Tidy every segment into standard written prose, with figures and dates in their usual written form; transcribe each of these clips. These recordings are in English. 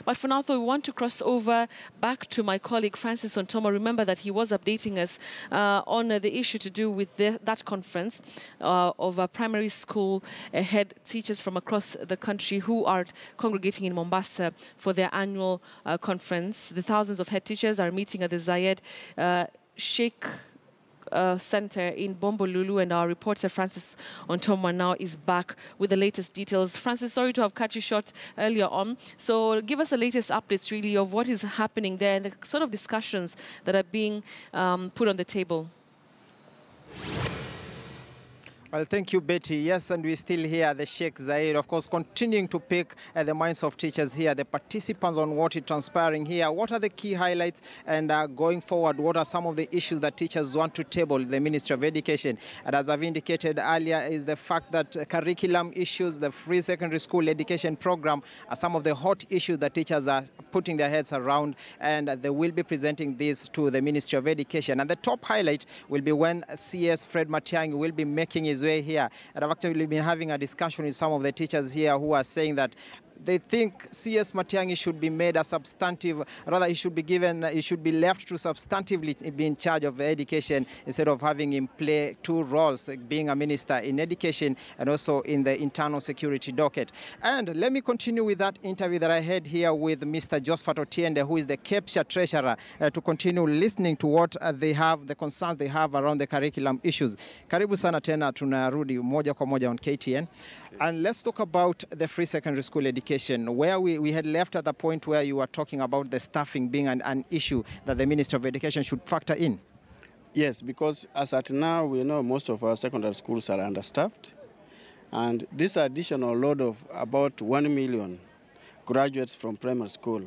But for now, though, we want to cross over back to my colleague Francis Ontomo. Remember that he was updating us on the issue to do with that conference of primary school head teachers from across the country who are congregating in Mombasa for their annual conference. The thousands of head teachers are meeting at the Zayed Sheikh Center in Bombolulu, and our reporter Francis Ontomo now is back with the latest details. Francis, sorry to have cut you short earlier on. So give us the latest updates really of what is happening there and the sort of discussions that are being put on the table. Well, thank you, Betty. Yes, and we're still here at the Sheikh Zayed, of course, continuing to pick the minds of teachers here, the participants on what is transpiring here. What are the key highlights, and going forward, what are some of the issues that teachers want to table the Ministry of Education? And as I've indicated earlier, is the fact that curriculum issues, the free secondary school education program are some of the hot issues that teachers are putting their heads around, and they will be presenting this to the Ministry of Education. And the top highlight will be when CS Fred Matiang'i will be making his way here. And I've actually been having a discussion with some of the teachers here who are saying that they think CS Matiang'i should be made a substantive, rather he should be left to substantively be in charge of education instead of having him play two roles, like being a minister in education and also in the internal security docket. And let me continue with that interview that I had here with Mr. Josephat Otiende, who is the CAPSHA treasurer, to continue listening to what they have, the concerns they have around the curriculum issues. Karibu sana tena, tunarudi moja kwa moja on KTN. And let's talk about the free secondary school education, where we had left at the point where you were talking about the staffing being an issue that the Ministry of Education should factor in. Yes, because as at now, we know most of our secondary schools are understaffed. And this additional load of about 1 million graduates from primary school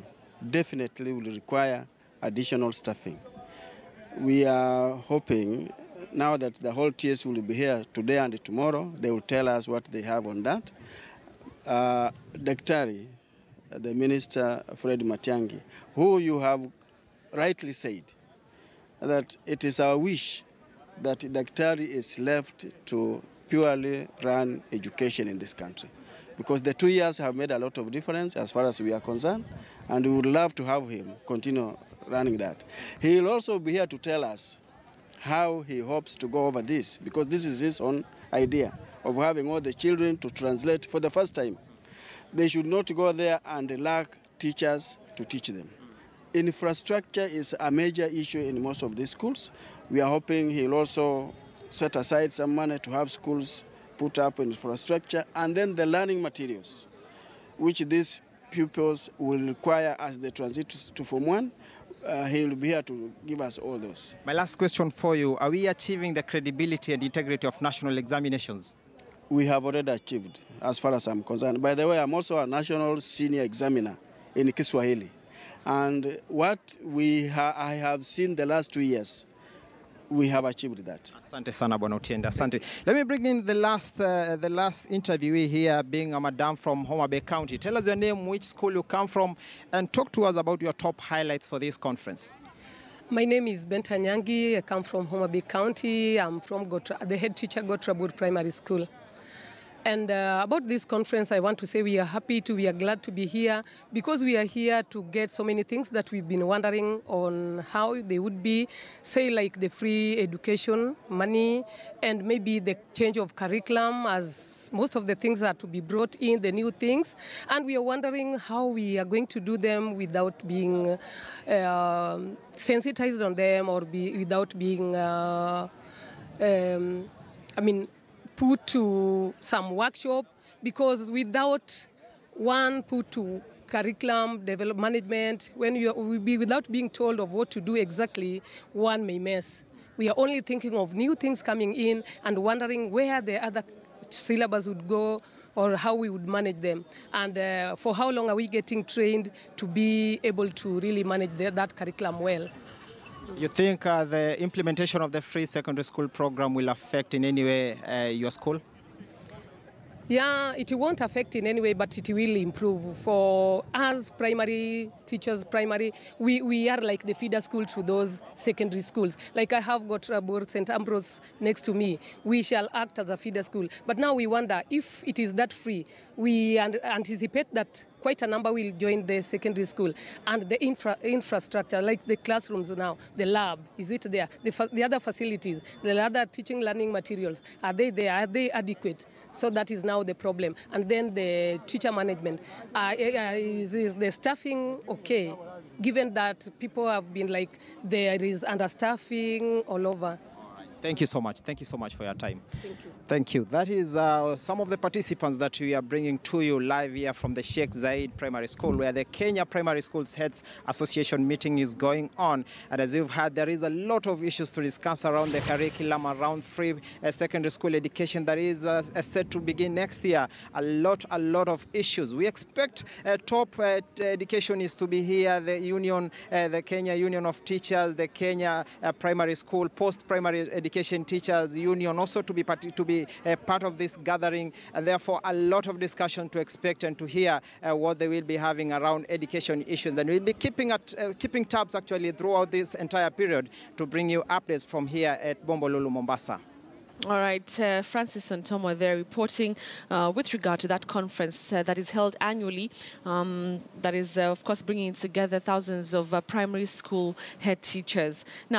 definitely will require additional staffing. We are hoping now that the whole TS will be here today and tomorrow, they will tell us what they have on that. Daktari, the Minister Fred Matiang'i, who you have rightly said that it is our wish that Daktari is left to purely run education in this country. Because the 2 years have made a lot of difference as far as we are concerned, and we would love to have him continue running that. He will also be here to tell us how he hopes to go over this, because this is his own idea of having all the children to translate for the first time. They should not go there and lack teachers to teach them. Infrastructure is a major issue in most of these schools. We are hoping he'll also set aside some money to have schools put up infrastructure, and then the learning materials, which these pupils will require as they transit to Form 1. He will be here to give us all those. My last question for you, are we achieving the credibility and integrity of national examinations? We have already achieved, as far as I'm concerned. By the way, I'm also a national senior examiner in Kiswahili. And what I have seen the last 2 years, we have achieved that. Asante sana, Bwana Otiende. Asante. Let me bring in the last interviewee here, being a madam from Homa Bay County. Tell us your name, which school you come from, and talk to us about your top highlights for this conference. My name is Benta Nyangi. I come from Homa Bay County. I'm from the head teacher, Gotrabur Primary School. And about this conference, I want to say we are we are glad to be here, because we are here to get so many things that we've been wondering on how they would be, say like the free education money, and maybe the change of curriculum, as most of the things are to be brought in, the new things. And we are wondering how we are going to do them without being sensitized on them, or without being, put to some workshop, because without one put to curriculum, develop management, without being told of what to do exactly, one may mess. We are only thinking of new things coming in and wondering where the other syllabus would go or how we would manage them. And for how long are we getting trained to be able to really manage that curriculum well? You think the implementation of the free secondary school program will affect in any way your school? Yeah, it won't affect in any way, but it will improve. For us, primary teachers, we are like the feeder school to those secondary schools. Like I have got St. Ambrose next to me. We shall act as a feeder school. But now we wonder if it is that free. We anticipate that quite a number will join the secondary school. And the infrastructure, like the classrooms now, the lab, is it there? The other facilities, the other teaching learning materials, are they there? Are they adequate? So that is now the problem. And then the teacher management. Is the staffing okay? Given that people have been like, there is understaffing all over. Thank you so much. Thank you so much for your time. Thank you. Thank you. That is some of the participants that we are bringing to you live here from the Sheikh Zayed Primary School, where the Kenya Primary Schools Heads Association meeting is going on. And as you've heard, there is a lot of issues to discuss around the curriculum, around free secondary school education that is set to begin next year. A lot of issues. We expect top educationists to be here, the union, the Kenya Union of Teachers, the Kenya Primary School, Post-Primary Education Teachers Union also to be part of this gathering, and therefore a lot of discussion to expect and to hear what they will be having around education issues. And we'll be keeping tabs actually throughout this entire period to bring you updates from here at Bombolulu, Mombasa. All right, Francis and Tom are there reporting with regard to that conference that is held annually, that is, of course, bringing together thousands of primary school head teachers. Now,